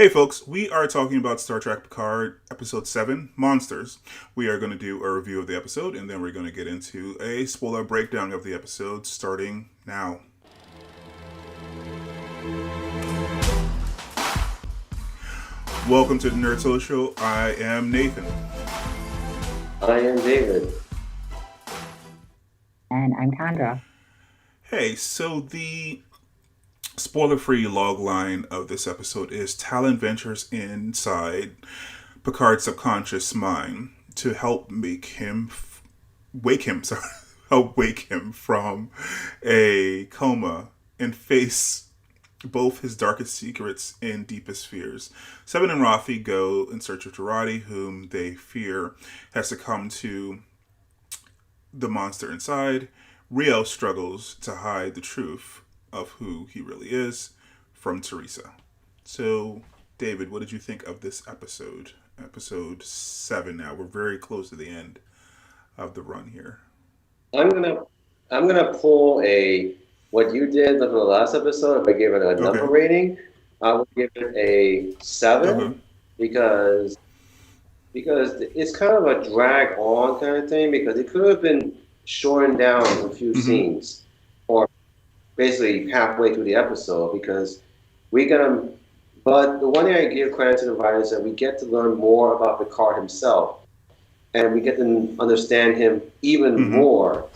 Hey folks, we are talking about Star Trek Picard Episode 7, Monsters. We are going to do a review of the episode and then we're going to get into a spoiler breakdown of the episode starting now. Welcome to the Nerd Social. I am Nathan. I am David. And I'm Tandra. Hey, so the spoiler-free logline of this episode is Tallinn ventures inside Picard's subconscious mind to help help wake him from a coma and face both his darkest secrets and deepest fears. Seven and Raffi go in search of Jurati, whom they fear has succumbed to the monster inside. Rios struggles to hide the truth of who he really is from Teresa. So, David, what did you think of this episode? Episode 7 now. We're very close to the end of the run here. I'm gonna pull a what you did for the last episode. If I gave it a number rating, I would give it a 7 because it's kind of a drag on kind of thing because it could have been shortened down a few scenes or basically halfway through the episode because we get him. But the one thing I give credit to the writers is that we get to learn more about Picard himself, and we get to understand him even more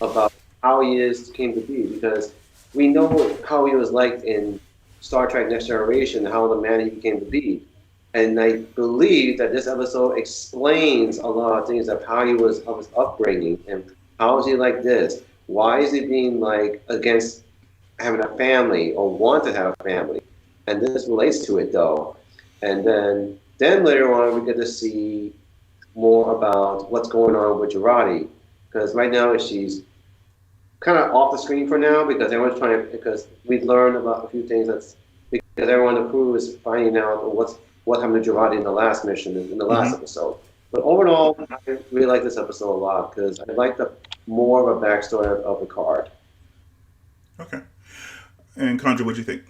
about how he came to be because we know how he was like in Star Trek Next Generation, how the man he became to be. And I believe that this episode explains a lot of things of how he was of his upbringing and how is he like this? Why is he being like against having a family or want to have a family? And this relates to it though. And then later on we get to see more about what's going on with Jurati. Because right now she's kind of off the screen for now because because we've learned about a few things because everyone on the crew is finding out what happened to Jurati in the last mission, in the last episode. But overall, I really like this episode a lot because I like the more of a backstory of Picard. Okay. And Conjure, what'd you think?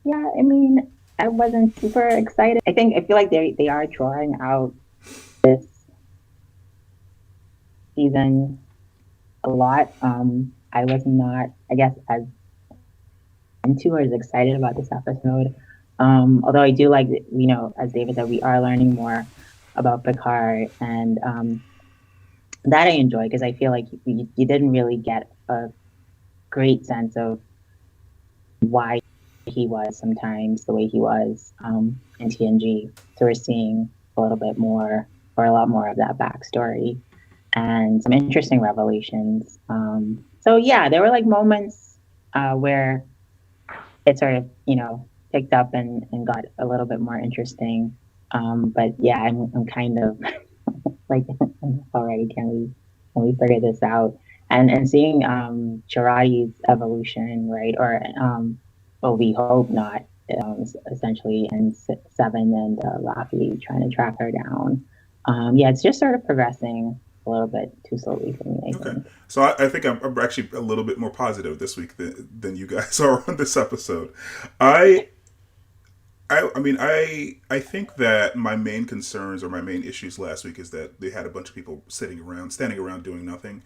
Yeah, I mean, I wasn't super excited. I feel like they are drawing out this season a lot. I was not, I guess, as into or as excited about this episode. Although I do like, as David said, we are learning more about Picard, and that I enjoy because I feel like you didn't really get a great sense of why he was sometimes the way he was in TNG. So we're seeing a little bit more or a lot more of that backstory and some interesting revelations. So yeah, there were like moments where it sort of, picked up and got a little bit more interesting. But yeah, I'm kind of like, already, can we figure this out? And seeing Jurati's evolution, right? Or well, we hope not. Essentially, and 7 and Raffi trying to track her down. Yeah, it's just sort of progressing a little bit too slowly for me. I think. So I think I'm actually a little bit more positive this week than you guys are on this episode. I think that my main concerns or my main issues last week is that they had a bunch of people standing around doing nothing,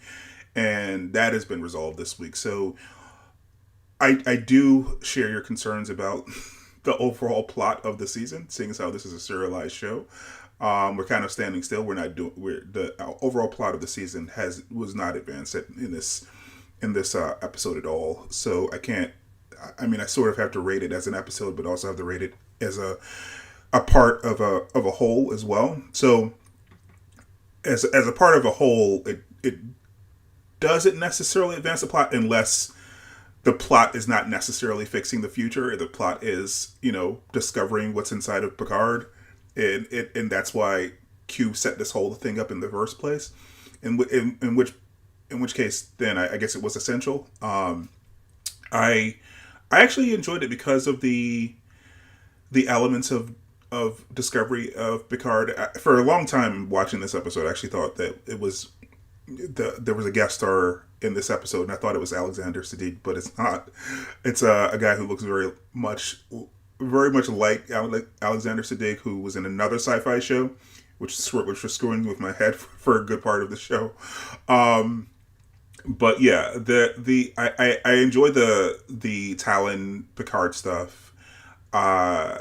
and that has been resolved this week. So I do share your concerns about the overall plot of the season, seeing as how this is a serialized show. We're kind of standing still. The overall plot of the season was not advanced in this episode at all. So I can't. I sort of have to rate it as an episode, but also have to rate it as a part of a whole as well. So as a part of a whole, it doesn't necessarily advance the plot unless the plot is not necessarily fixing the future. The plot is, discovering what's inside of Picard, and that's why Q set this whole thing up in the first place. In which case, then I guess it was essential. I actually enjoyed it because of the elements of discovery of Picard. For a long time watching this episode, I actually thought that there was a guest star in this episode, and I thought it was Alexander Siddig, but it's not. It's a guy who looks very much like Alexander Siddig, who was in another sci-fi show, which was screwing with my head for a good part of the show. But yeah, I enjoy the Tallinn Picard stuff. I'm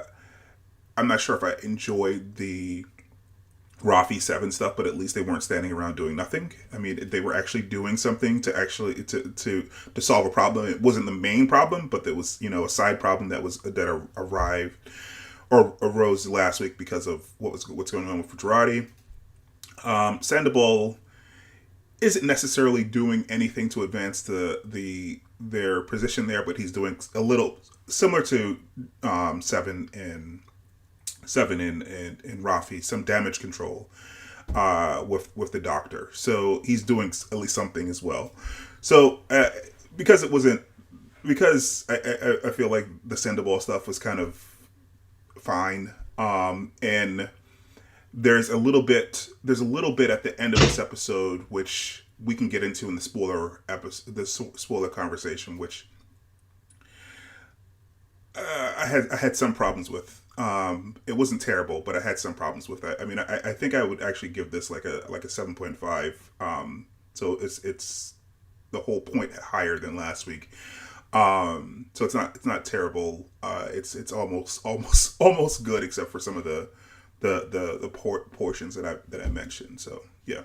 not sure if I enjoyed the Raffi 7 stuff, but at least they weren't standing around doing nothing. I mean, they were actually doing something to solve a problem. It wasn't the main problem, but there was, a side problem that arrived or arose last week because of what's going on with Jurati. Sandoval isn't necessarily doing anything to advance their position there, but he's doing a little similar to Seven in Raffi, some damage control with the doctor. So he's doing at least something as well. So because I feel like the Sandoval stuff was kind of fine, and there's a little bit at the end of this episode which we can get into in the spoiler conversation, which I had some problems with. It wasn't terrible, but I had some problems with that. I mean, I think I would actually give this like a 7.5. So it's the whole point higher than last week. So it's not terrible. It's almost good, except for some of the portions that I mentioned. So yeah.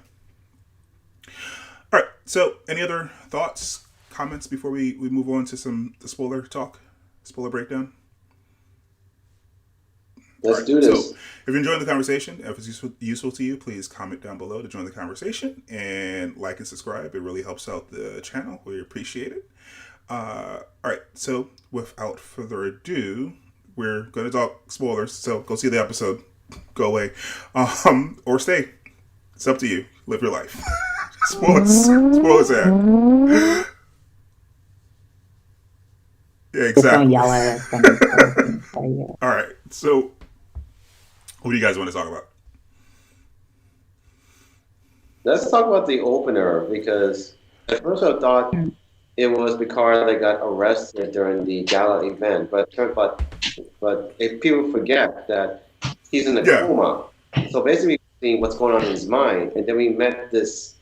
All right. So any other thoughts, comments before we move on to the spoiler breakdown? Let's do this. So, if you're enjoying the conversation, if it's useful to you, please comment down below to join the conversation and like and subscribe. It really helps out the channel. We appreciate it. All right. So, without further ado, we're going to talk spoilers. So, go see the episode. Go away. Or stay. It's up to you. Live your life. Spoilers ahead. Yeah, exactly. Don't yell at us. All right. So, what do you guys want to talk about? Let's talk about the opener, because at first I thought it was Picard that got arrested during the gala event, but if people forget that he's in a coma, so basically seeing what's going on in his mind, and then we met this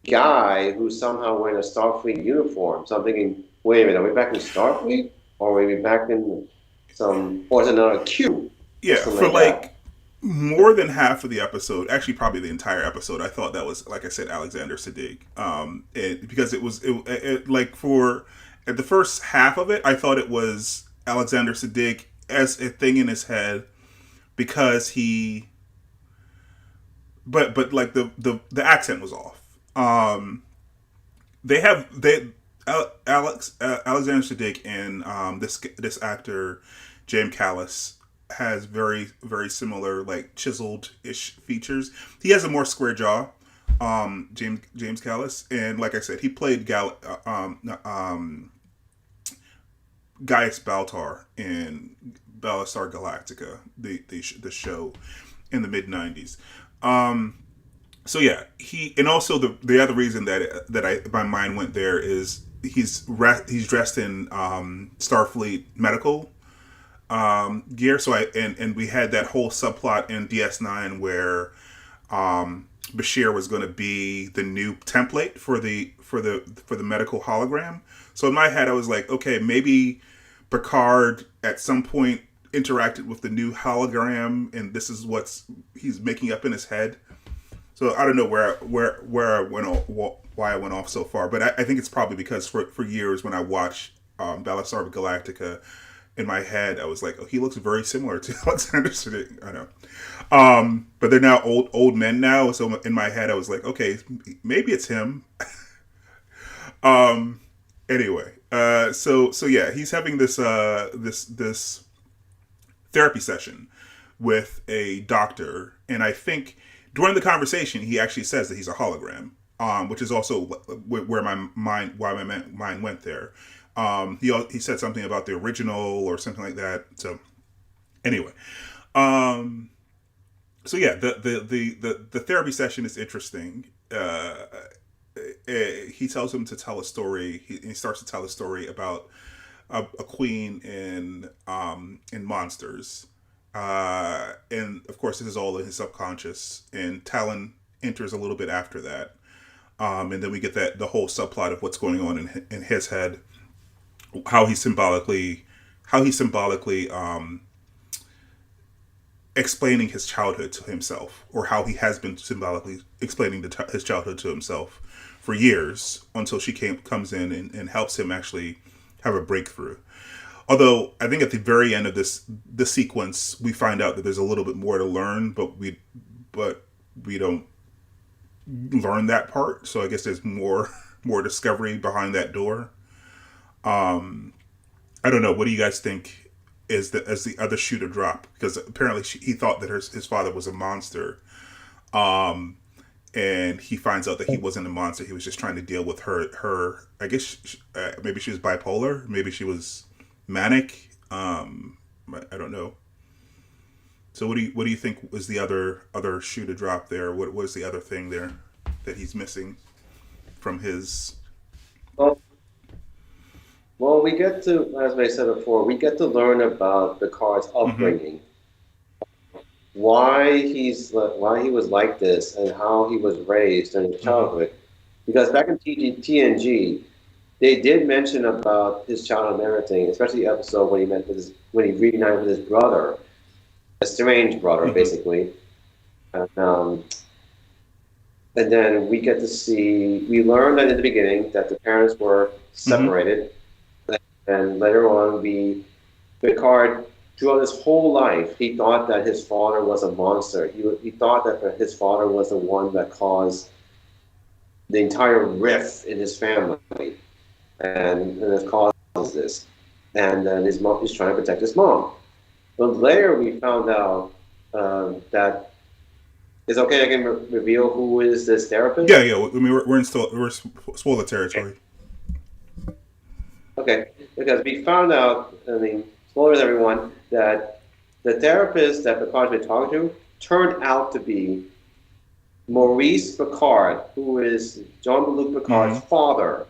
guy who's somehow wearing a Starfleet uniform. So I'm thinking, wait a minute, are we back in Starfleet, or are we back in or is it another Q? Yeah, for like more than half of the episode, actually probably the entire episode, I thought that was, like I said, Alexander Siddig. Because it like for at the first half of it, I thought it was Alexander Siddig as a thing in his head, because but like the accent was off. Alexander Siddig and this actor James Callis has very, very similar, like, chiseled-ish features. He has a more square jaw, James Callis, and like I said, he played Gaius Baltar in Battlestar Galactica, the show in the mid-90s. So yeah, and also the other reason that my mind went there is he's dressed in Starfleet medical gear. So and we had that whole subplot in DS9 where Bashir was going to be the new template for the medical hologram. So in my head, I was like, okay, maybe Picard at some point interacted with the new hologram, and this is he's making up in his head. So I don't know where I went off, why I went off so far, but I think it's probably because for years when I watched Battlestar Galactica, in my head I was like, oh, he looks very similar to Alexander Siddig. I know, but they're now old men now. So in my head I was like, okay, maybe it's him. Anyway, so yeah, he's having this therapy session with a doctor, and I think during the conversation, he actually says that he's a hologram, which is also why my mind went there. He said something about the original or something like that. So anyway, so yeah, the therapy session is interesting. he tells him to tell a story. He starts to tell a story about a queen in monsters, and of course this is all in his subconscious. And Tallinn enters a little bit after that, and then we get the whole subplot of what's going on in his head, how he symbolically explaining his childhood to himself, or how he has been symbolically explaining his childhood to himself for years, until she comes in and helps him actually have a breakthrough. Although I think at the very end of this sequence, we find out that there's a little bit more to learn, but we don't learn that part. So I guess there's more discovery behind that door. I don't know. What do you guys think as the other shoe to drop? Because apparently he thought that his father was a monster, and he finds out that he wasn't a monster. He was just trying to deal with her. I guess maybe she was bipolar. Maybe she was manic. I don't know. So what do you think was the other shoe to drop there? What was the other thing there that he's missing from his? Well, we get to, as I said before, we get to learn about Picard's upbringing, why he was like this, and how he was raised in his childhood. Because back in TNG, they did mention about his childhood and everything, especially the episode when he reunited with his brother, a strange brother, basically. And then we get to see, we learned that in the beginning that the parents were separated. And later on, Picard, throughout his whole life, he thought that his father was a monster. He thought that his father was the one that caused the entire rift in his family, and it causes this. And then his mom is trying to protect his mom. But later, we found out that it's okay. I can reveal who is this therapist. Yeah. I mean, we're spoiler territory. Okay, because we found out, I mean, spoilers everyone, that the therapist that Picard's been talking to turned out to be Maurice Picard, who is Jean-Luc Picard's father.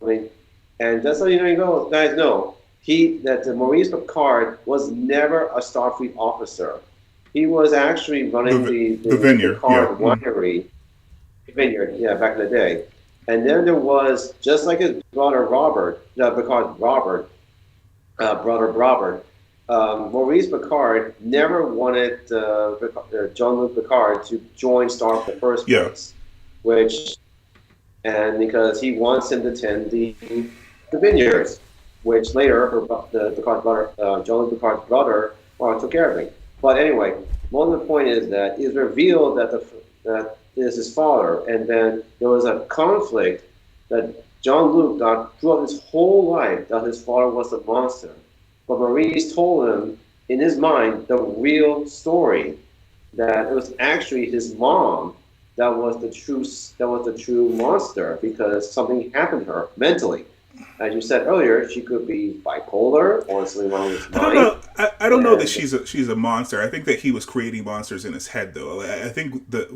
I mean, and just so you guys know, that Maurice Picard was never a Starfleet officer. He was actually running the vineyard, Picard winery, vineyard, back in the day. And then there was, just like his brother Picard's brother Robert, Maurice Picard never wanted Jean-Luc Picard to join Starfleet in the first place. Because he wants him to tend the vineyards, which later Picard's brother, Jean-Luc Picard's brother, took care of him. But anyway, one of the point is that it's revealed that is his father, and then there was a conflict that Jean-Luc got throughout his whole life that his father was a monster. But Maurice told him in his mind the real story, that it was actually his mom that was the true monster, because something happened to her mentally. As you said earlier, she could be bipolar or something wrong with his mind. I don't know that she's a monster. I think that he was creating monsters in his head, though. I think like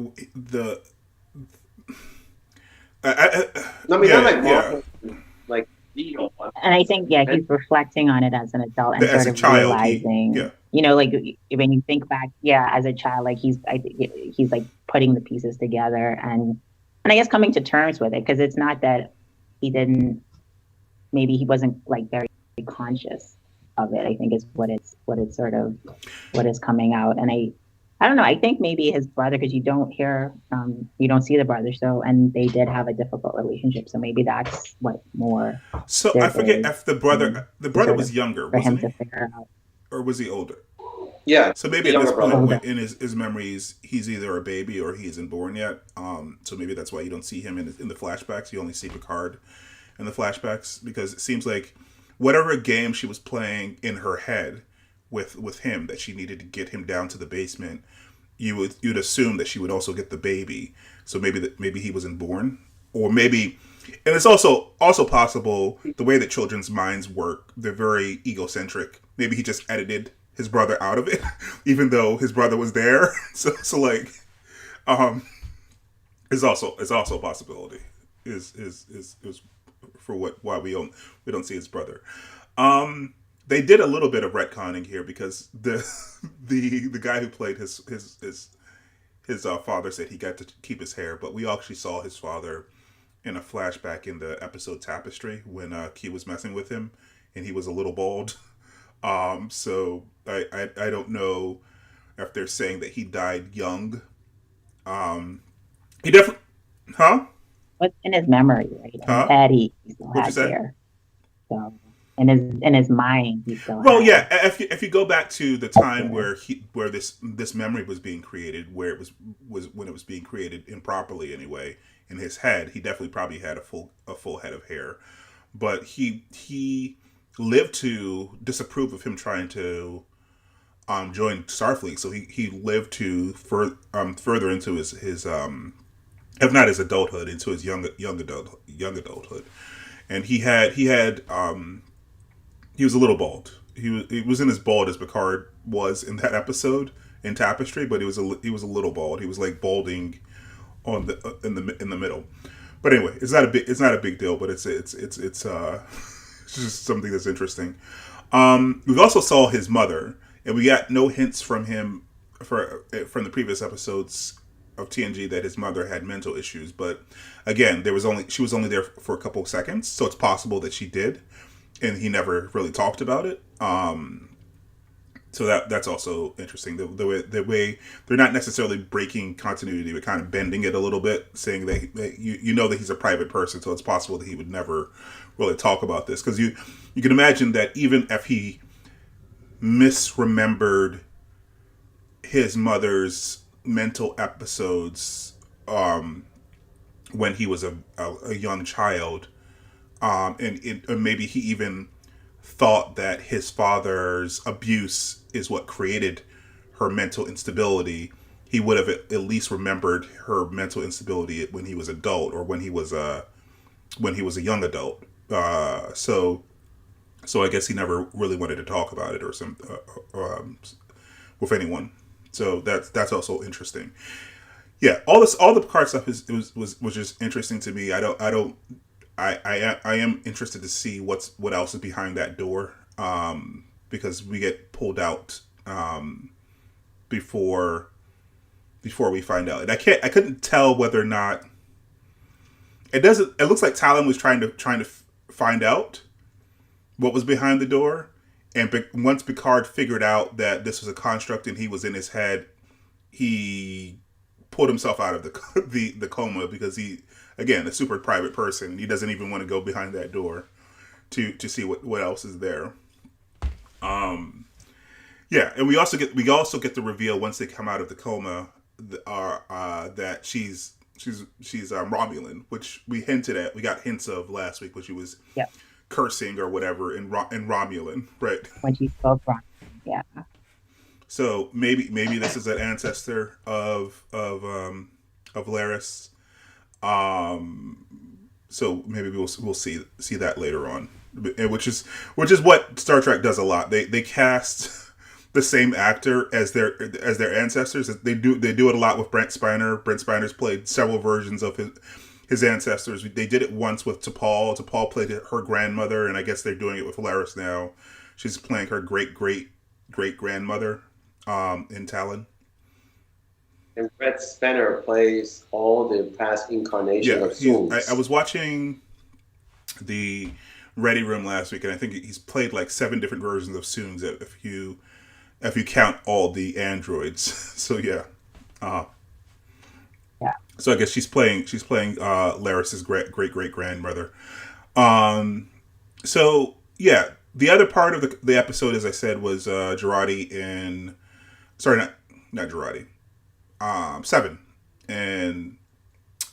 Neo. And I think he's reflecting on it as an adult and as sort a of child, realizing, like when you think back, as a child, like he's like putting the pieces together and I guess coming to terms with it, because it's not that maybe he wasn't like very conscious of it. I think is what is coming out. And I don't know. I think maybe his brother, because you don't see the brother. So, and they did have a difficult relationship. So maybe that's what more. So I forget if the brother was younger, wasn't he? To figure out. Or was he older? Yeah. So maybe at this point in his memories, he's either a baby or he isn't born yet. So maybe that's why you don't see him in the flashbacks. You only see Picard in the flashbacks, because it seems like whatever game she was playing in her head with him, that she needed to get him down to the basement, you'd assume that she would also get the baby. So maybe he wasn't born, or maybe, and it's also possible the way that children's minds work. They're very egocentric. Maybe he just edited his brother out of it, even though his brother was there. So like, it's also a possibility. is for why we don't see his brother. They did a little bit of retconning here because the guy who played his father said he got to keep his hair, but we actually saw his father in a flashback in the episode Tapestry when Q was messing with him and he was a little bald. So I don't know if they're saying that he died young. He definitely, huh? What's in his memory, right? In Huh? his head, he still What'd you has say? hair. So in his mind, he still Well, has. yeah. If you go back to the time where this memory was being created, where it was when it was being created improperly anyway in his head, he definitely probably had a full head of hair, but he lived to disapprove of him trying to join Starfleet, so he lived to further into his if not his adulthood, into his young adulthood, and he was a little bald. He wasn't as bald as Picard was in that episode in Tapestry, but he was a little bald. He was like balding on the in the middle. But anyway, it's not a big deal, but it's it's just something that's interesting. We also saw his mother, and we got no hints from him from the previous episodes of TNG that his mother had mental issues. But again, she was only there for a couple of seconds, so it's possible that she did, and he never really talked about it. So that's also interesting. The way they're not necessarily breaking continuity, but kind of bending it a little bit, saying that you know that he's a private person, so it's possible that he would never really talk about this, because you can imagine that even if he misremembered his mother's mental episodes when he was a young child, and maybe he even thought that his father's abuse is what created her mental instability, he would have at least remembered her mental instability when he was adult, or when he was a young adult. So I guess he never really wanted to talk about it or with anyone. So that's also interesting. Yeah, all the Picard stuff was just interesting to me. I am interested to see what else is behind that door, because we get pulled out before we find out. And I couldn't tell whether or not it doesn't. It looks like Tallinn was trying to find out what was behind the door, and once Picard figured out that this was a construct and he was in his head, he pulled himself out of the coma, because he, again, a super private person, and he doesn't even want to go behind that door to see what else is there. Yeah, and we also get the reveal once they come out of the coma, that she's Romulan, which we hinted at. We got hints of last week when she was cursing or whatever in Romulan, right? When she spoke wrong, yeah. So maybe this is an ancestor of Laris. So maybe we'll see that later on, which is what Star Trek does a lot. They cast the same actor as their ancestors. They do it a lot with Brent Spiner. Brent Spiner's played several versions of his ancestors. They did it once with T'Pol. T'Pol played her grandmother, and I guess they're doing it with Laris now. She's playing her great grandmother in Tallinn. And Brett Spiner plays all the past incarnations of Soons. I was watching the Ready Room last week, and I think he's played like 7 different versions of Soons if you count all the androids. So yeah. So I guess she's playing Laris's great grandmother. So yeah, the other part of the episode, as I said, was Jurati and not Jurati. 7 and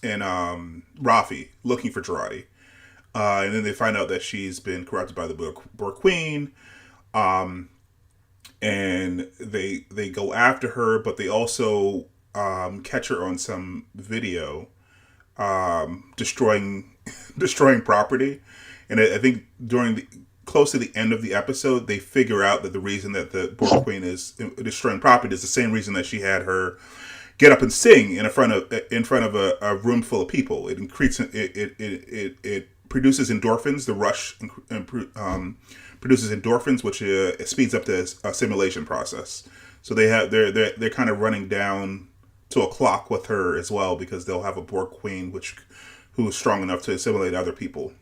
Raffi looking for Jurati, and then they find out that she's been corrupted by the Borg Queen, and they go after her, but they also catch her on some video destroying property, and I think close to the end of the episode, they figure out that the reason that the Borg Queen is destroying property is the same reason that she had her get up and sing in front of a room full of people. It increases it produces endorphins. The rush produces endorphins, which speeds up the assimilation process. So they're kind of running down to a clock with her as well, because they'll have a Borg queen who is strong enough to assimilate other people,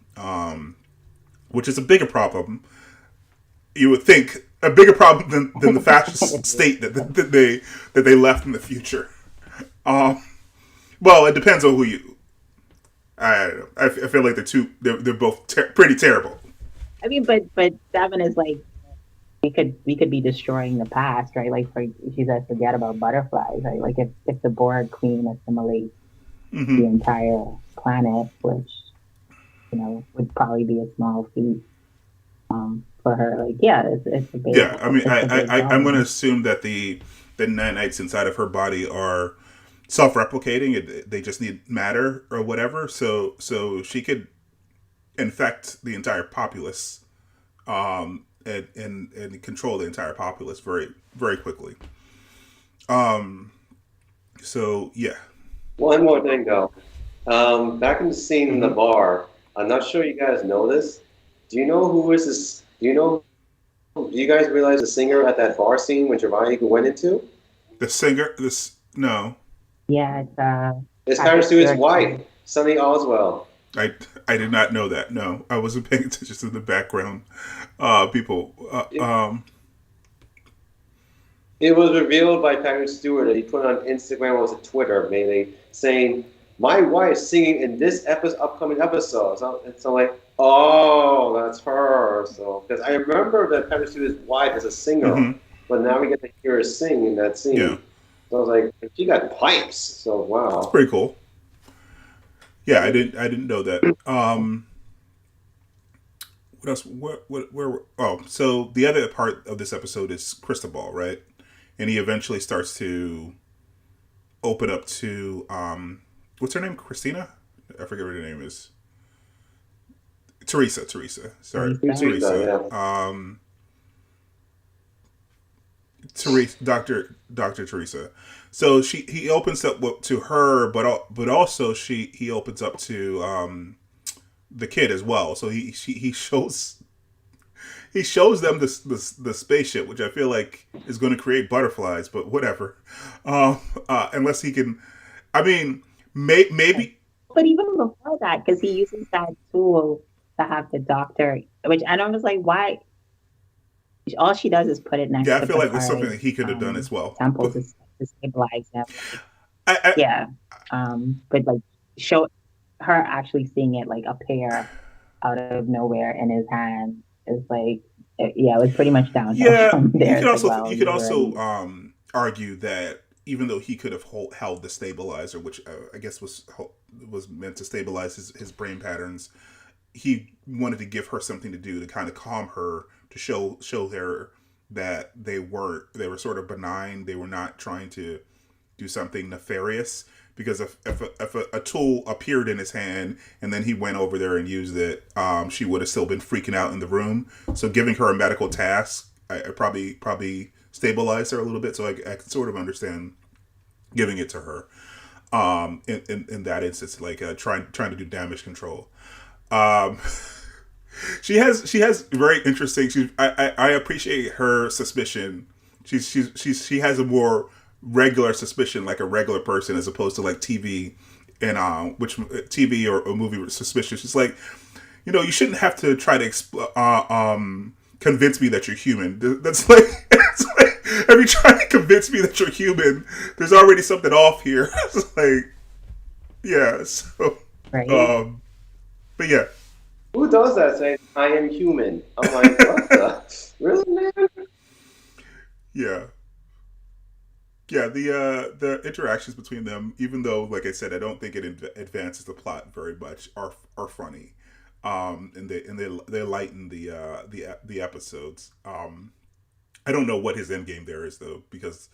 which is a bigger problem. You would think a bigger problem than the fascist state that they left in the future. Well, it depends on who you. I don't know. I feel like they're both pretty terrible. I mean, but 7 is like we could be destroying the past, right? Like she said, forget about butterflies, right? Like if the Borg queen assimilates the entire planet, which would probably be a small feat for her. Like, yeah, it's a big. Yeah, I mean, I'm going to assume that the nanites inside of her body are self-replicating. They just need matter or whatever. So she could infect the entire populace, and control the entire populace very, very quickly. So yeah. One more thing though. Back in the scene in the bar, I'm not sure you guys know this. Do you know who is this? Do you guys realize the singer at that bar scene when Jeri went into? The singer? No. Yeah, it's Patrick Stewart's wife, Sunny Oswell. I did not know that. No, I wasn't paying attention to the background people. It was revealed by Patrick Stewart that he put on Instagram, or was it Twitter, maybe, saying, "My wife's singing in this upcoming episode." So like, oh, that's her. So because I remember that Patrick Stewart's wife is a singer, but now we get to hear her sing in that scene. Yeah. So I was like, she got pipes. So wow, that's pretty cool. Yeah, I didn't know that. What else? Where? Oh, so the other part of this episode is Cristobal, right? And he eventually starts to open up to what's her name? Christina? I forget what her name is. Teresa. Sorry, Teresa. Yeah. Teresa, Doctor Teresa. So he opens up to her, but also he opens up to the kid as well. So he shows them the spaceship, which I feel like is going to create butterflies, but whatever. Unless he can, I mean, maybe. But even before that, because he uses that tool to have the doctor, which I was like, why? All she does is put it next. Yeah, I feel like there's something that he could have done as well. Temple to stabilize them. Yeah, but like show her actually seeing it like appear out of nowhere in his hand is like, yeah, it was pretty much downhill from there. You could also argue that even though he could have held the stabilizer, which I guess was meant to stabilize his brain patterns, he wanted to give her something to do to kind of calm her, to show her that they were sort of benign. They were not trying to do something nefarious. Because if a tool appeared in his hand and then he went over there and used it, she would have still been freaking out in the room. So giving her a medical task, I probably stabilized her a little bit. So I can sort of understand giving it to her in that instance, like trying to do damage control. She has very interesting. I appreciate her suspicion. She has a more regular suspicion, like a regular person, as opposed to like TV and which TV or movie suspicion. She's like, you shouldn't have to try to convince me that you're human. That's like, if you try to convince me that you're human, there's already something off here. It's like, yeah. So, right. But yeah. Who does that? Say, I am human. I'm like, what the? Really, man? Yeah. Yeah, the interactions between them, even though, like I said, I don't think it advances the plot very much, are funny, and they lighten the episodes. I don't know what his end game there is though, because,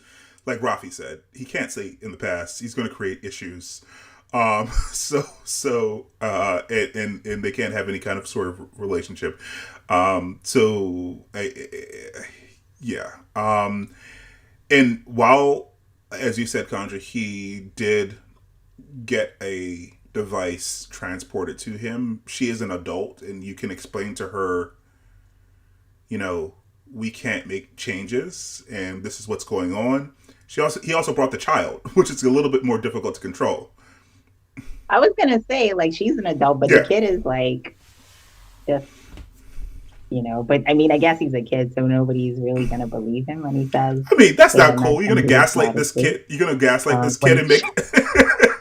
like Raffi said, he can't say in the past. He's going to create issues, and they can't have any kind of sort of relationship. Yeah. And while as you said, Conjure, he did get a device transported to him. She is an adult, and you can explain to her, you know, we can't make changes, and this is what's going on. He also brought the child, which is a little bit more difficult to control. I was gonna say, like, she's an adult, but the kid is like just, but I mean, I guess he's a kid, so nobody's really gonna believe him when he says. I mean, that's not cool. You're gonna gaslight this kid. You're gonna gaslight this kid and make.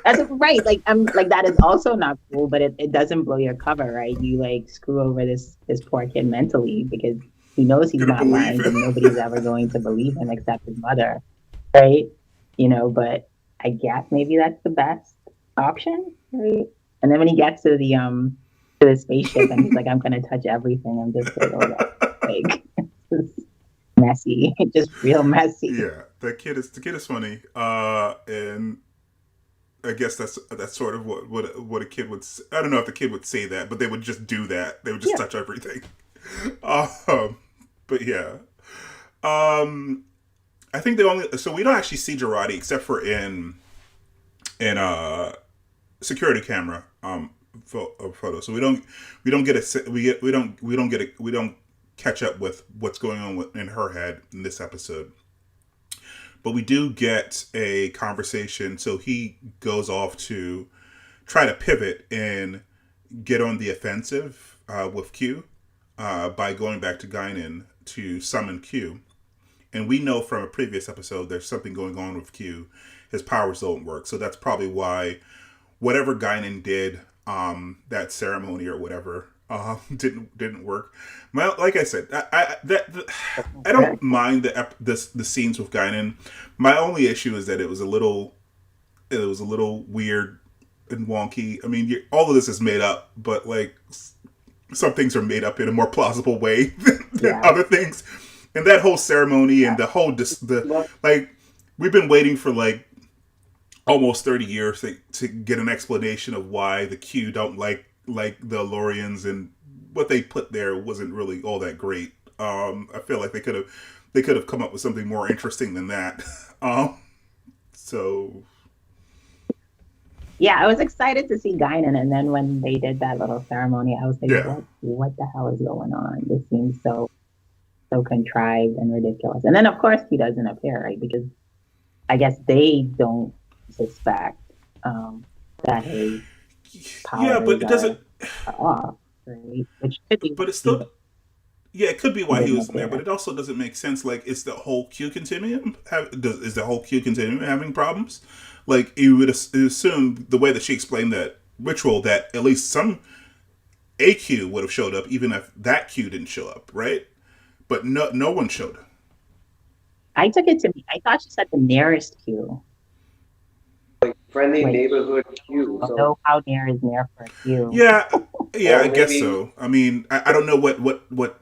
That's right. Like, that is also not cool, but it doesn't blow your cover, right? You like screw over this poor kid mentally because he knows he's not lying, and nobody's ever going to believe him except his mother, right? But I guess maybe that's the best option, right? And then when he gets to the spaceship and he's like, I'm gonna touch everything, I'm just like, oh, that's like messy, just real messy. Yeah, the kid is funny, and I guess that's sort of what a kid would. I don't know if the kid would say that, but they would just do that. They would just touch everything. But yeah, I think so we don't actually see Jurati except for in security camera photo. So we don't catch up with what's going on in her head in this episode. But we do get a conversation. So he goes off to try to pivot and get on the offensive with Q by going back to Guinan to summon Q. And we know from a previous episode there's something going on with Q. His powers don't work. So that's probably why whatever Guinan did, that ceremony or whatever, didn't work. Well, like I said, I don't mind the scenes with Guinan. My only issue is that it was a little weird and wonky. I mean, all of this is made up, but like some things are made up in a more plausible way than other things. And that whole ceremony and the whole like we've been waiting for like almost 30 years to get an explanation of why the Q don't like the Lorians, and what they put there wasn't really all that great. I feel like they could have come up with something more interesting than that. So yeah, I was excited to see Guinan, and then when they did that little ceremony, I was like, what the hell is going on? This seems so contrived and ridiculous. And then of course he doesn't appear, right? Because I guess they don't suspect that his powers but it doesn't off, right? Which could be, but it's still it could be why he was in there, but it also doesn't make sense. Like, is the whole Q continuum having problems? Like, you would assume the way that she explained that ritual that at least some AQ would have showed up, even if that Q didn't show up, right? But no one showed up. I took it to me. I thought she said the nearest Q. Like friendly neighborhood Q. I don't know how near is near for a Q. Yeah, I guess so. I mean, I don't know what.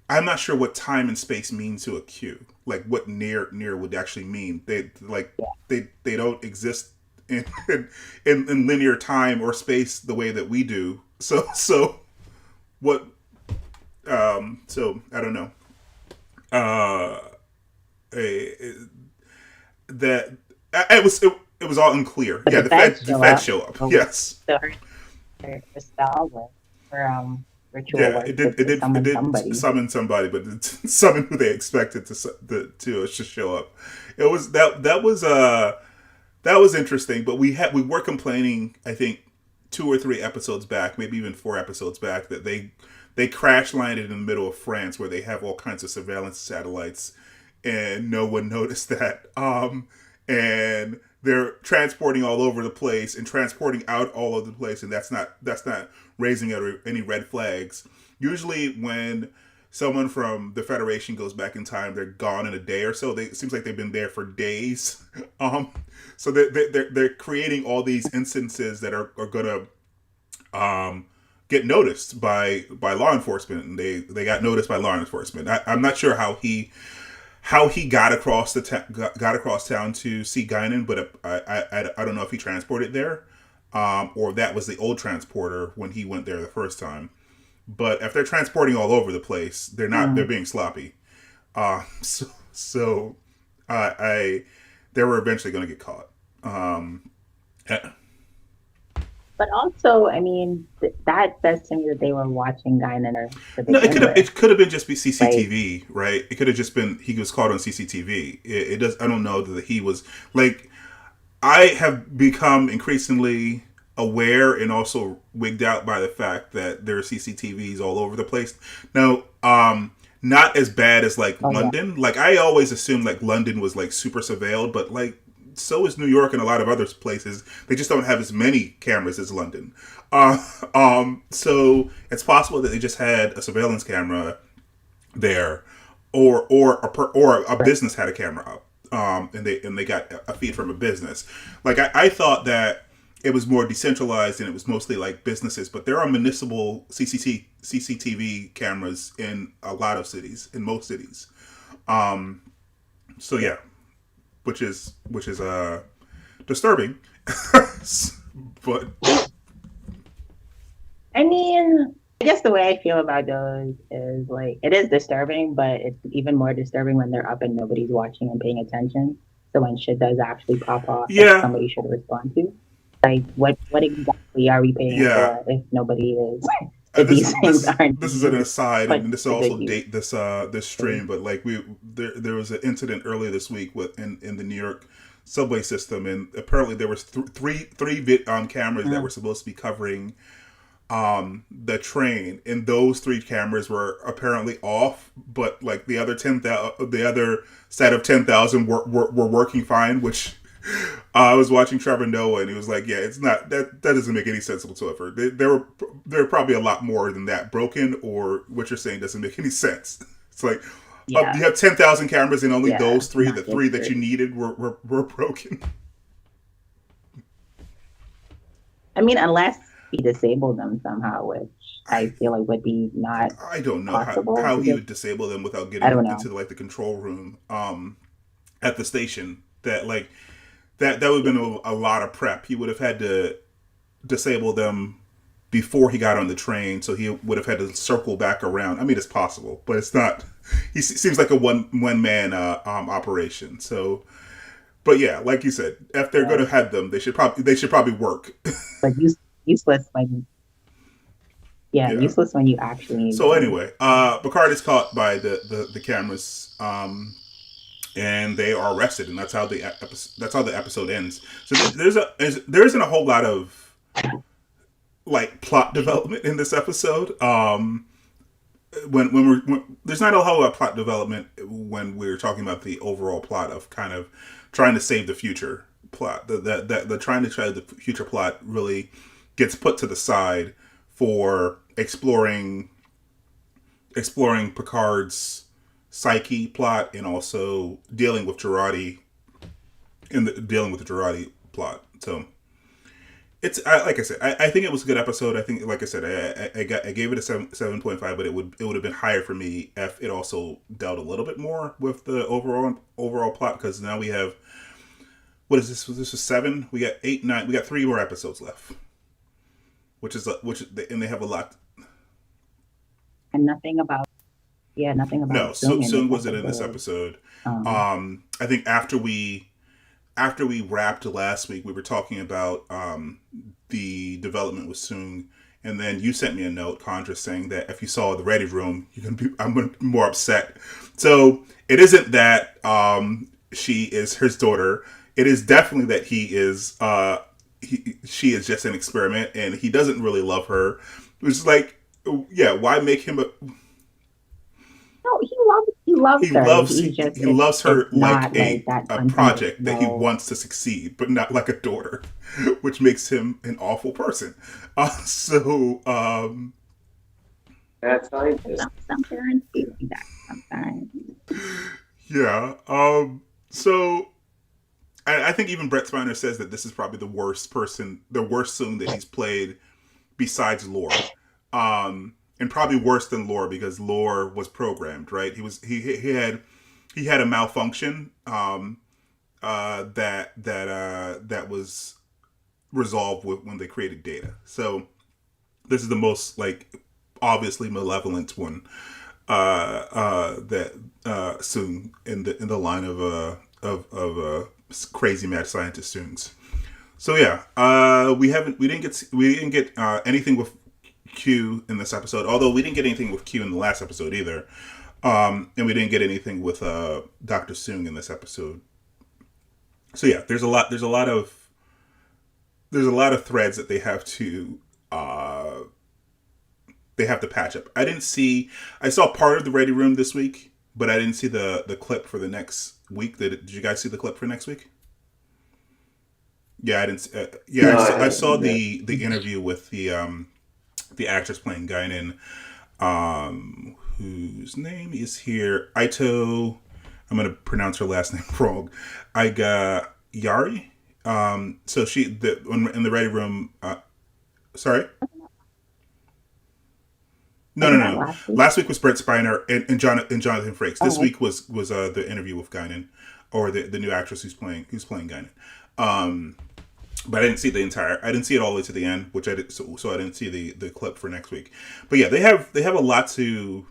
I'm not sure what time and space mean to a Q. Like what near would actually mean. They don't exist in linear time or space the way that we do. So what? So I don't know. That it was all unclear. But the Fed show up. Yes. So her spell was for ritual. Yeah, it did summon somebody, but it didn't summon who they expected to show up. It was that was interesting, but we were complaining, I think 2 or 3 episodes back, maybe even 4 episodes back, that they crash landed in the middle of France where they have all kinds of surveillance satellites, and no one noticed that. And they're transporting all over the place and transporting out all over the place, and that's not raising any red flags. Usually when someone from the Federation goes back in time, they're gone in a day or so. It seems like they've been there for days. So they're creating all these instances that are going to get noticed by law enforcement, and they got noticed by law enforcement. I'm not sure how he got across town to see Guinan, but I don't know if he transported there, or that was the old transporter when he went there the first time. But if they're transporting all over the place, they're not. They're being sloppy. So So I they were eventually going to get caught. Yeah. But also, I mean, that says to me that they were watching Guinan to No, begin with. it could have been just be Like, CCTV, right? It could have just been he was caught on CCTV. It does. I don't know that he was like. I have become increasingly aware and also wigged out by the fact that there are CCTVs all over the place. Now, not as bad as like oh yeah, London. Like I always assumed like London was like super surveilled, but like so is New York and a lot of other places. They just don't have as many cameras as London. So it's possible that they just had a surveillance camera there, or a business had a camera up, and they got a feed from a business. Like I thought that it was more decentralized and it was mostly like businesses, but there are municipal CCTV cameras in a lot of cities, in most cities. So yeah, which is disturbing, but I mean, I guess the way I feel about those is like it is disturbing, but it's even more disturbing when they're up and nobody's watching and paying attention. So when shit does actually pop off that yeah, somebody should respond to, like what exactly are we paying yeah. for if nobody is? If This these is things aren't this is an being aside, put and this to good also use. date this stream. But like there was an incident earlier this week with in the New York subway system, and apparently there was three cameras that were supposed to be covering the train, and those three cameras were apparently off, but like the other set of 10,000 were working fine, which I was watching Trevor Noah, and he was like, "Yeah, it's not that doesn't make any sense whatsoever. There were probably a lot more than that broken, or what you're saying doesn't make any sense." It's like Yeah, you have 10,000 cameras, and only yeah, those three, the not three good that for. you needed, were broken. I mean, unless he disabled them somehow, which I feel like would be not I don't know possible how he because would disable them without I getting don't know. into like the control room at the station. That would have been a lot of prep. He would have had to disable them before he got on the train, so he would have had to circle back around. I mean, it's possible, but it's not. He seems like a one man operation. So, but yeah, like you said, if they're going Yeah. to have them, they should probably work. But useless when yeah, Yeah. useless when you actually need So them. anyway, Picard is caught by the cameras, and they are arrested, and that's how the episode ends. So there isn't a whole lot of like plot development in this episode. There's not a whole lot of plot development when we're talking about the overall plot of kind of trying to save the future plot. The trying to save the future plot really gets put to the side for exploring Picard's psyche plot and also dealing with Jurati dealing with the Jurati plot. So like I said, I think it was a good episode. I think, like I said, I gave it a 7.5, but it would have been higher for me if it also dealt a little bit more with the overall plot, because now we have, what is this? This was 7. We got 8, 9. We got 3 more episodes left, and they have a lot. And nothing about No, Zoom in this Soon wasn't in this episode. episode. Um, I think after we wrapped last week, we were talking about the development with Soong, and then you sent me a note, Contra, saying that if you saw the Ready Room, I'm gonna be more upset. So it isn't that she is his daughter. It is definitely that she is just an experiment, and he doesn't really love her. Which is like, yeah, why make him a no, he loves her. He's just he loves it's her like not like that a project that he unconditional. wants to succeed, but not like a daughter, which makes him an awful person. So Mad scientist. Some parents do like that sometimes. yeah. So I think even Brett Spiner says that this is probably the worst Soon that he's played besides Lore. And probably worse than Lore, because Lore was programmed, right? He had a malfunction that was resolved when they created Data. So this is the most like obviously malevolent one. that Soong in the line of crazy mad scientist Soongs. So yeah, we didn't get anything with Q in this episode. Although we didn't get anything with Q in the last episode either, and we didn't get anything with Dr. Soong in this episode. So yeah, there's a lot of threads that they have to patch up. I saw part of the Ready Room this week, but I didn't see the clip for the next week. Did you guys see the clip for next week? Yeah, I didn't. Yeah, no, I saw the interview with the actress playing Guinan, whose name is here. Ito. I'm gonna pronounce her last name wrong. Jeri. So in the Ready Room. Sorry. No. Last week was Brett Spiner and Jonathan Frakes. This week was the interview with Guinan, or the new actress who's playing Guinan. But I didn't see I didn't see it all the way to the end, which I did. So I didn't see the clip for next week. But yeah, they have a lot of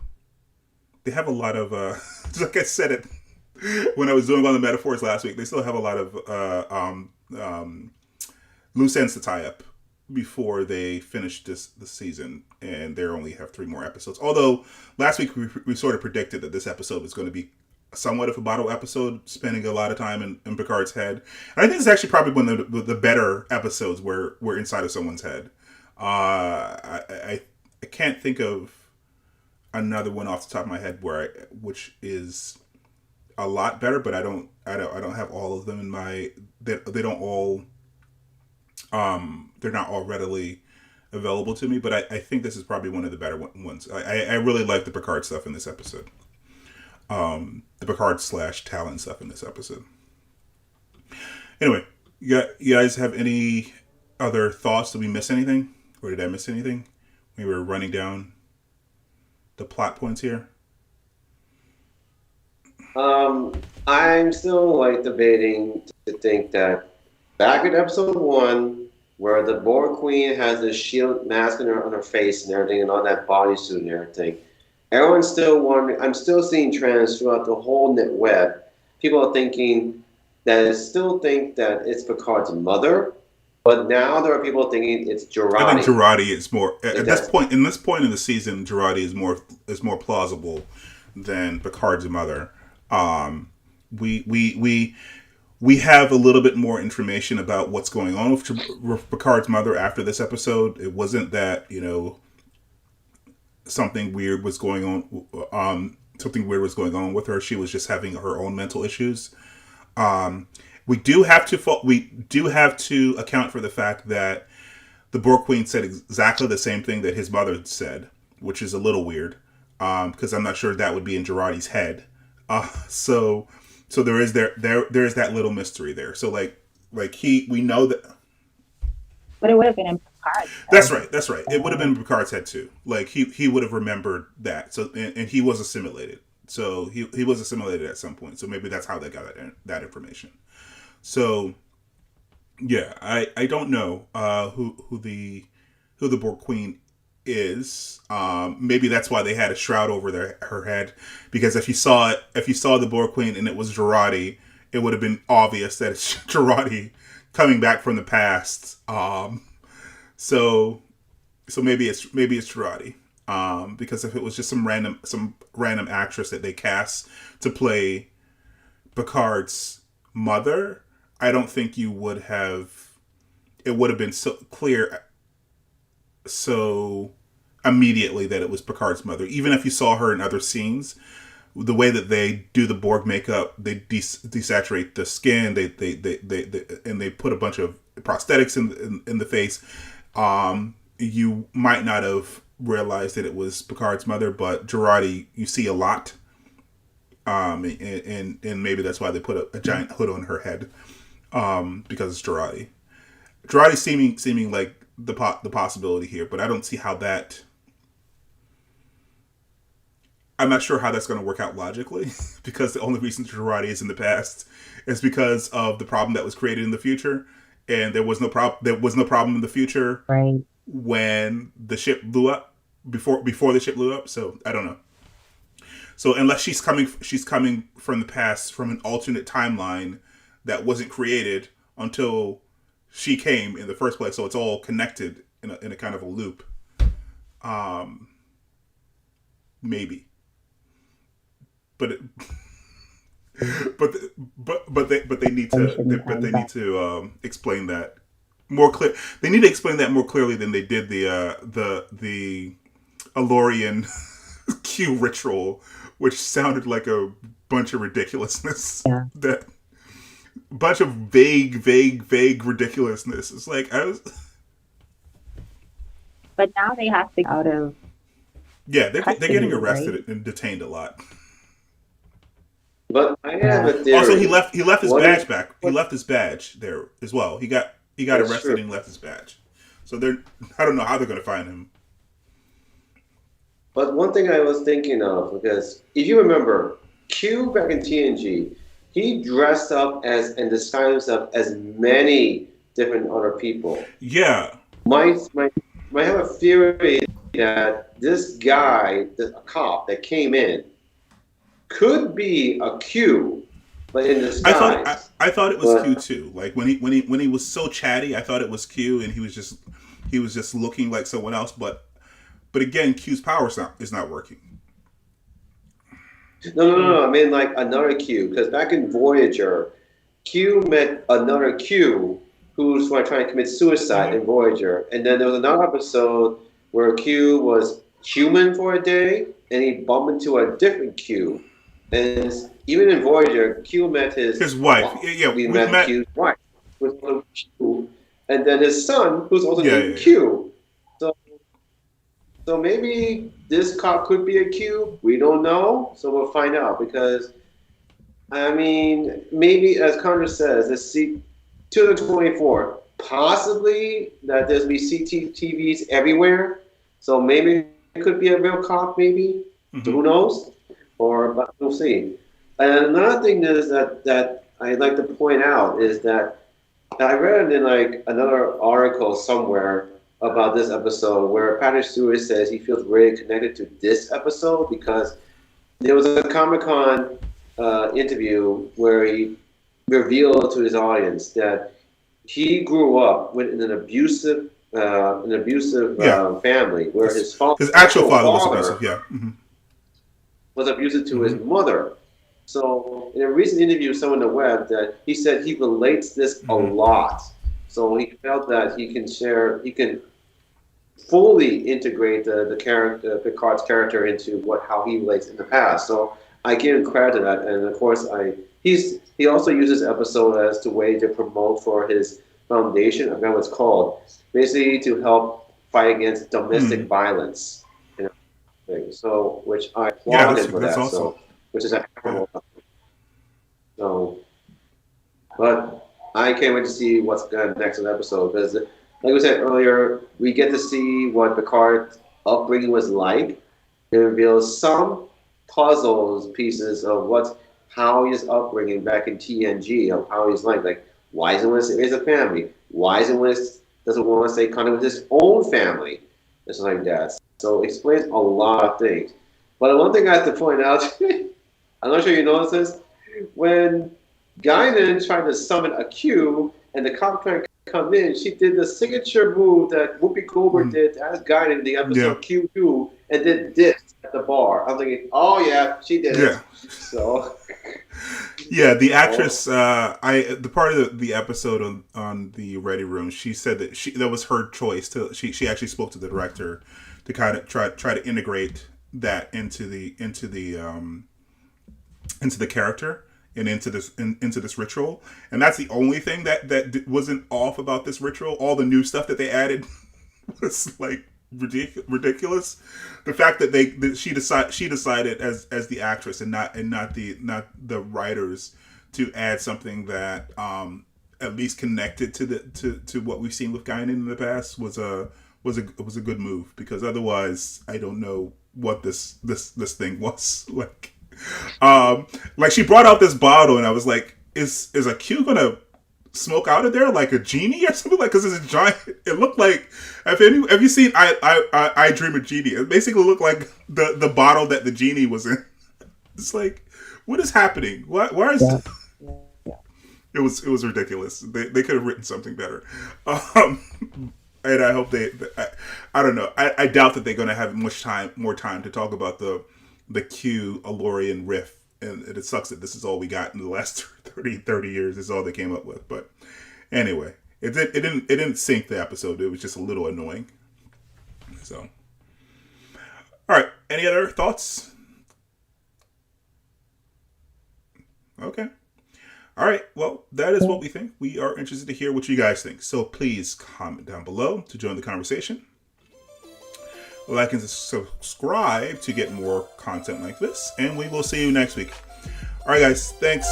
like I said it when I was doing all the metaphors last week. They still have a lot of loose ends to tie up before they finish the season, and they only have 3 more episodes. Although last week we sort of predicted that this episode was going to be somewhat of a bottle episode, spending a lot of time in Picard's head. And I think it's actually probably one of the better episodes where we're inside of someone's head. I can't think of another one off the top of my head which is a lot better, but I don't have all of them in my. They don't all. They're not all readily available to me, but I think this is probably one of the better ones. I really like the Picard stuff in this episode. The Picard / Tallinn stuff in this episode. Anyway, you guys have any other thoughts? Did we miss anything? Or did I miss anything? We were running down the plot points here. I'm still debating to think that back in episode 1, where the Borg Queen has this shield mask on her face and everything, and all that bodysuit and everything, everyone's still wondering. I'm still seeing trends throughout the whole net web. People are thinking that still think that it's Picard's mother, but now there are people thinking it's Jurati. I think Jurati is more at this point. In this point in the season, Jurati is more plausible than Picard's mother. We have a little bit more information about what's going on with Picard's mother after this episode. It wasn't that something weird was going on. Something weird was going on with her. She was just having her own mental issues. We do have to account for the fact that the Borg Queen said exactly the same thing that his mother said, which is a little weird. Because I'm not sure that would be in Jurati's head. So there is that little mystery there. So we know that. But it would have been in Picard's head. That's right. It would have been in Picard's head too. He would have remembered that. So and he was assimilated. So he was assimilated at some point. So maybe that's how they got that information. So yeah, I don't know who the Borg Queen is. Maybe that's why they had a shroud over her head, because if you saw the Borg Queen and it was Jurati, it would have been obvious that it's Jurati coming back from the past. So maybe it's Jurati. Because if it was just some random actress that they cast to play Picard's mother, I don't think it would have been so clear so immediately that it was Picard's mother. Even if you saw her in other scenes, the way that they do the Borg makeup, they desaturate the skin, they and they put a bunch of prosthetics in the face. You might not have realized that it was Picard's mother, but Jurati you see a lot. And maybe that's why they put a giant hood on her head. Because it's Jurati. Jurati seeming like the possibility here, but I don't see how that. I'm not sure how that's going to work out logically, because the only reason Jurati is in the past is because of the problem that was created in the future, and there was no problem. There was no problem in the future when the ship blew up. Before the ship blew up, so I don't know. So unless she's coming from the past, from an alternate timeline that wasn't created until she came in the first place. So it's all connected in a kind of a loop. Maybe. But it, but they need to explain that more clear. They need to explain that more clearly than they did the Elorian Q ritual, which sounded like a bunch of ridiculousness. Yeah. That bunch of vague ridiculousness. It's like But now they have to out of. Yeah, they're getting arrested right? and detained a lot. But I have a theory. Also, he left his badge back. He left his badge there as well. He got arrested true. and left his badge. So I don't know how they're going to find him. But one thing I was thinking of, because if you remember, Q back in TNG, he dressed up as and disguised himself as many different other people. Yeah. Might have a theory that this guy, a cop that came in, could be a Q, but in disguise. I thought it was Q too. Like when he was so chatty, I thought it was Q, and he was just looking like someone else. But again, Q's power is not working. No. I mean like another Q, because back in Voyager, Q met another Q who's trying to commit suicide in Voyager, and then there was another episode where Q was human for a day, and he bumped into a different Q. And even in Voyager, Q met his wife. Yeah, we met Q's wife, who's also Q, and then his son, who's also named Q. So maybe this cop could be a Q. We don't know, so we'll find out. Because I mean, maybe as Connor says, let's see, 2024, possibly that there's be CCTVs everywhere. So maybe it could be a real cop. Maybe who knows? But we'll see. And another thing is that I'd like to point out is that I read in like another article somewhere about this episode where Patrick Stewart says he feels really connected to this episode because there was a Comic-Con interview where he revealed to his audience that he grew up in an abusive family where his actual father was abusive. Yeah. Mm-hmm. Was abusive to his mother. So in a recent interview with someone on the web, that he said he relates this a lot. So he felt that he can fully integrate the character, Picard's character, into how he relates in the past. So I give him credit to that, and of course he also uses episode as a way to promote for his foundation. I forgot what it's called. Basically to help fight against domestic violence. So, which I applaud him for that. Awesome. So, which is admirable. So, but I can't wait to see what's going to next in the episode because, like we said earlier, we get to see what Picard's upbringing was like. It reveals some pieces of how his upbringing back in TNG, of how he's like why doesn't he want to raise a family? Why doesn't want to stay connected with his own family? And stuff like that. So it explains a lot of things. But one thing I have to point out, I'm not sure you noticed this, when Guinan tried to summon a Q and the cop tried to come in, she did the signature move that Whoopi Goldberg did as Guinan in the episode Q2 and did this at the bar. I'm thinking, oh yeah, she did it. So yeah, the actress, the part of the episode on the Ready Room, she said that was her choice. She actually spoke to the director to kind of try to integrate that into the character and into this ritual, and that's the only thing that wasn't off about this ritual. All the new stuff that they added was like ridiculous. The fact that she decided as the actress and not the writers to add something that at least connected to what we've seen with Guinan in the past was a good move, because otherwise I don't know what this thing was like. Like she brought out this bottle and I was like, is a Q gonna smoke out of there like a genie or something? Like, because it's a giant. It looked like, have you seen I Dream of Genie? It basically looked like the bottle that the genie was in. It's like, what is happening? Why is it was ridiculous. They could have written something better. And I hope I don't know. I doubt that they're going to have more time to talk about the Q Alorian riff. And it sucks that this is all we got in the last 30 years. This is all they came up with. But anyway, it didn't sink the episode. It was just a little annoying. So, all right. Any other thoughts? Okay. All right. Well, that is what we think. We are interested to hear what you guys think. So please comment down below to join the conversation. Like and subscribe to get more content like this. And we will see you next week. All right, guys. Thanks.